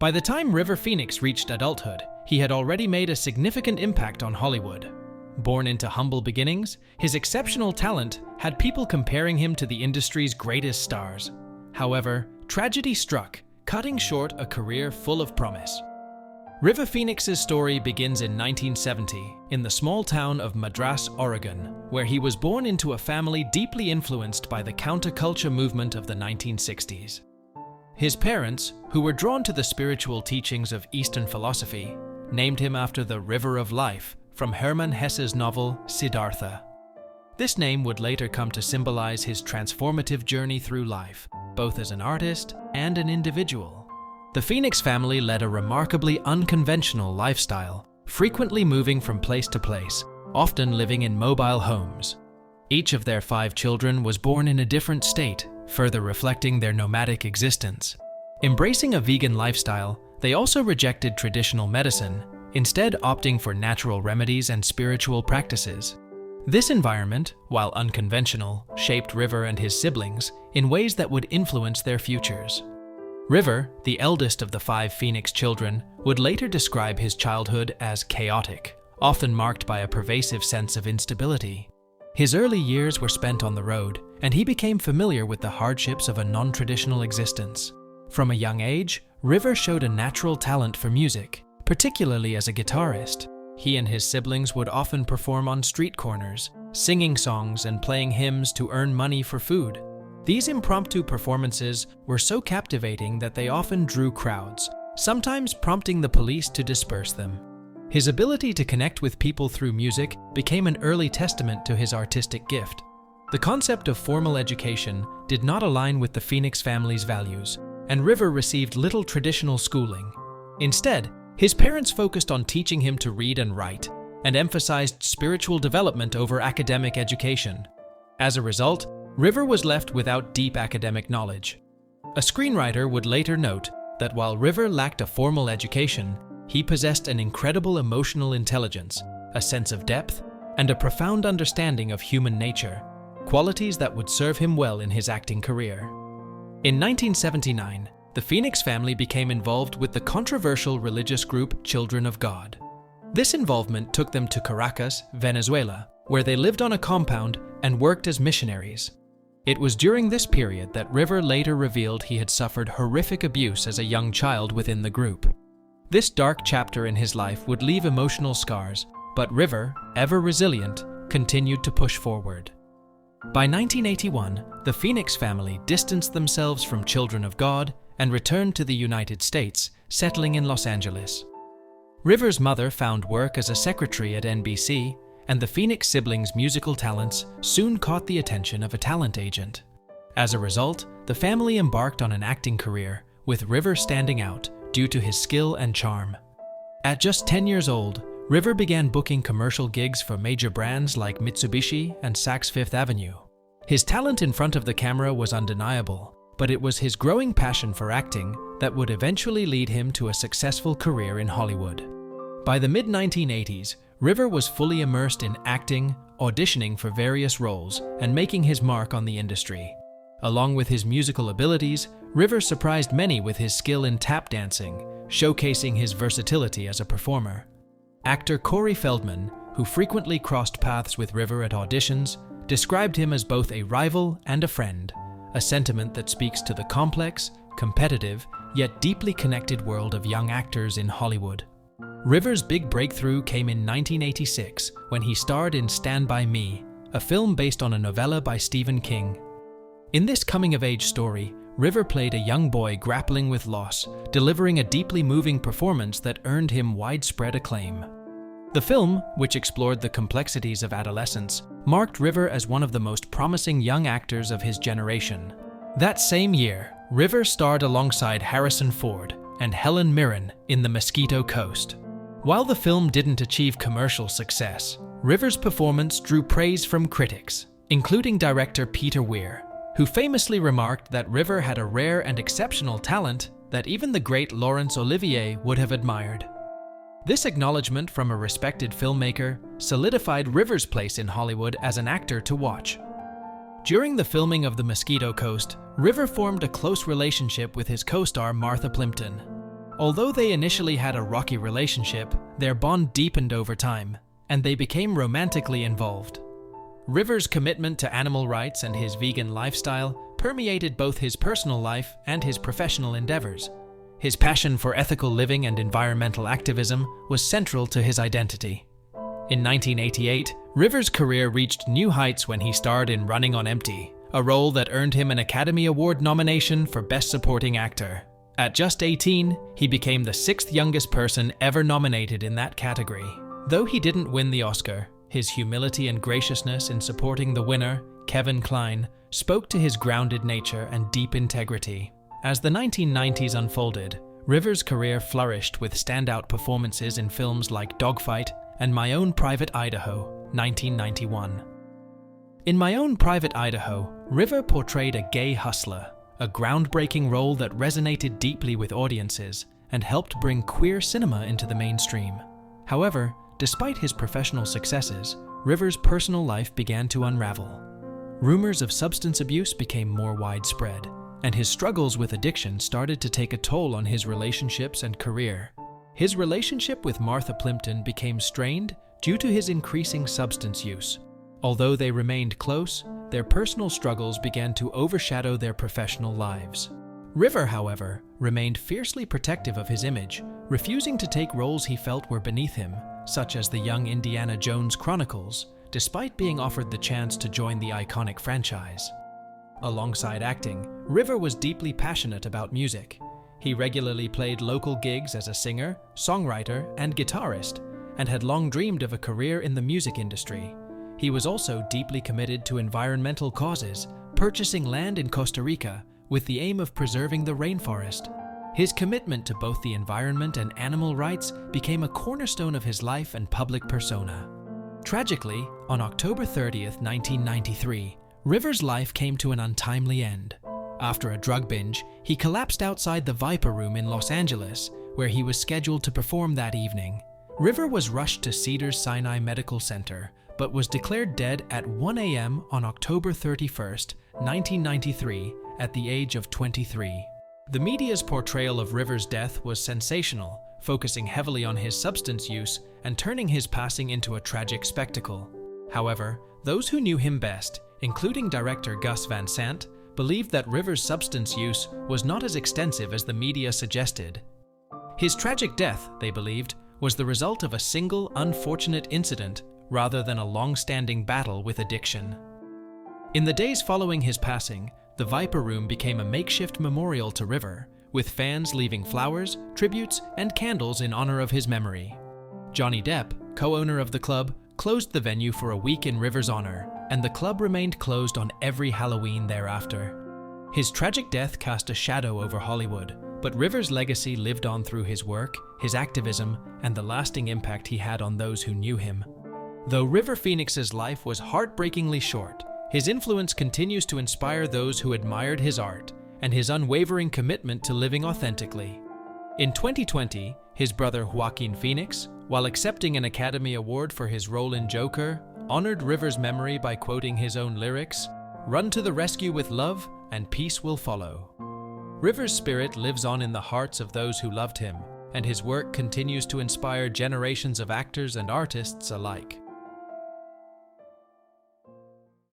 By the time River Phoenix reached adulthood, he had already made a significant impact on Hollywood. Born into humble beginnings, his exceptional talent had people comparing him to the industry's greatest stars. However, tragedy struck, cutting short a career full of promise. River Phoenix's story begins in 1970 in the small town of Madras, Oregon, where he was born into a family deeply influenced by the counterculture movement of the 1960s. His parents, who were drawn to the spiritual teachings of Eastern philosophy, named him after the River of Life from Hermann Hesse's novel Siddhartha. This name would later come to symbolize his transformative journey through life, both as an artist and an individual. The Phoenix family led a remarkably unconventional lifestyle, frequently moving from place to place, often living in mobile homes. Each of their 5 children was born in a different state, further reflecting their nomadic existence. Embracing a vegan lifestyle, they also rejected traditional medicine, instead opting for natural remedies and spiritual practices. This environment, while unconventional, shaped River and his siblings in ways that would influence their futures. River, the eldest of the 5 Phoenix children, would later describe his childhood as chaotic, often marked by a pervasive sense of instability. His early years were spent on the road, and he became familiar with the hardships of a non-traditional existence. From a young age, River showed a natural talent for music, particularly as a guitarist. He and his siblings would often perform on street corners, singing songs and playing hymns to earn money for food. These impromptu performances were so captivating that they often drew crowds, sometimes prompting the police to disperse them. His ability to connect with people through music became an early testament to his artistic gift. The concept of formal education did not align with the Phoenix family's values, and River received little traditional schooling. Instead, his parents focused on teaching him to read and write, and emphasized spiritual development over academic education. As a result, River was left without deep academic knowledge. A screenwriter would later note that while River lacked a formal education, he possessed an incredible emotional intelligence, a sense of depth, and a profound understanding of human nature, qualities that would serve him well in his acting career. In 1979, the Phoenix family became involved with the controversial religious group Children of God. This involvement took them to Caracas, Venezuela, where they lived on a compound and worked as missionaries. It was during this period that River later revealed he had suffered horrific abuse as a young child within the group. This dark chapter in his life would leave emotional scars, but River, ever resilient, continued to push forward. By 1981, the Phoenix family distanced themselves from Children of God and returned to the United States, settling in Los Angeles. River's mother found work as a secretary at NBC, and the Phoenix siblings' musical talents soon caught the attention of a talent agent. As a result, the family embarked on an acting career, with River standing out due to his skill and charm. At just 10 years old, River began booking commercial gigs for major brands like Mitsubishi and Saks Fifth Avenue. His talent in front of the camera was undeniable, but it was his growing passion for acting that would eventually lead him to a successful career in Hollywood. By the mid-1980s, River was fully immersed in acting, auditioning for various roles, and making his mark on the industry. Along with his musical abilities, River surprised many with his skill in tap dancing, showcasing his versatility as a performer. Actor Corey Feldman, who frequently crossed paths with River at auditions, described him as both a rival and a friend, a sentiment that speaks to the complex, competitive, yet deeply connected world of young actors in Hollywood. River's big breakthrough came in 1986 when he starred in Stand By Me, a film based on a novella by Stephen King. In this coming-of-age story, River played a young boy grappling with loss, delivering a deeply moving performance that earned him widespread acclaim. The film, which explored the complexities of adolescence, marked River as one of the most promising young actors of his generation. That same year, River starred alongside Harrison Ford and Helen Mirren in The Mosquito Coast. While the film didn't achieve commercial success, River's performance drew praise from critics, including director Peter Weir, who famously remarked that River had a rare and exceptional talent that even the great Laurence Olivier would have admired. This acknowledgement from a respected filmmaker solidified River's place in Hollywood as an actor to watch. During the filming of The Mosquito Coast, River formed a close relationship with his co-star Martha Plimpton. Although they initially had a rocky relationship, their bond deepened over time, and they became romantically involved. Rivers' commitment to animal rights and his vegan lifestyle permeated both his personal life and his professional endeavors. His passion for ethical living and environmental activism was central to his identity. In 1988, Rivers' career reached new heights when he starred in Running on Empty, a role that earned him an Academy Award nomination for Best Supporting Actor. At just 18, he became the sixth youngest person ever nominated in that category. Though he didn't win the Oscar, his humility and graciousness in supporting the winner, Kevin Kline, spoke to his grounded nature and deep integrity. As the 1990s unfolded, Rivers' career flourished with standout performances in films like Dogfight and My Own Private Idaho, 1991. In My Own Private Idaho, River portrayed a gay hustler, a groundbreaking role that resonated deeply with audiences and helped bring queer cinema into the mainstream. However, despite his professional successes, Rivers' personal life began to unravel. Rumors of substance abuse became more widespread, and his struggles with addiction started to take a toll on his relationships and career. His relationship with Martha Plimpton became strained due to his increasing substance use. Although they remained close, their personal struggles began to overshadow their professional lives. River, however, remained fiercely protective of his image, refusing to take roles he felt were beneath him, such as the young Indiana Jones Chronicles, despite being offered the chance to join the iconic franchise. Alongside acting, River was deeply passionate about music. He regularly played local gigs as a singer, songwriter, and guitarist, and had long dreamed of a career in the music industry. He was also deeply committed to environmental causes, purchasing land in Costa Rica with the aim of preserving the rainforest. His commitment to both the environment and animal rights became a cornerstone of his life and public persona. Tragically, on October 30th, 1993, Rivers' life came to an untimely end. After a drug binge, he collapsed outside the Viper Room in Los Angeles, where he was scheduled to perform that evening. River was rushed to Cedars-Sinai Medical Center, but was declared dead at 1 a.m. on October 31st, 1993, at the age of 23. The media's portrayal of Rivers' death was sensational, focusing heavily on his substance use and turning his passing into a tragic spectacle. However, those who knew him best, including director Gus Van Sant, believed that Rivers' substance use was not as extensive as the media suggested. His tragic death, they believed, was the result of a single unfortunate incident rather than a long-standing battle with addiction. In the days following his passing, the Viper Room became a makeshift memorial to River, with fans leaving flowers, tributes, and candles in honor of his memory. Johnny Depp, co-owner of the club, closed the venue for a week in Rivers' honor, and the club remained closed on every Halloween thereafter. His tragic death cast a shadow over Hollywood, but Rivers' legacy lived on through his work, his activism, and the lasting impact he had on those who knew him. Though River Phoenix's life was heartbreakingly short, his influence continues to inspire those who admired his art and his unwavering commitment to living authentically. In 2020, his brother Joaquin Phoenix, while accepting an Academy Award for his role in Joker, honored Rivers' memory by quoting his own lyrics, "Run to the rescue with love, and peace will follow." Rivers' spirit lives on in the hearts of those who loved him, and his work continues to inspire generations of actors and artists alike.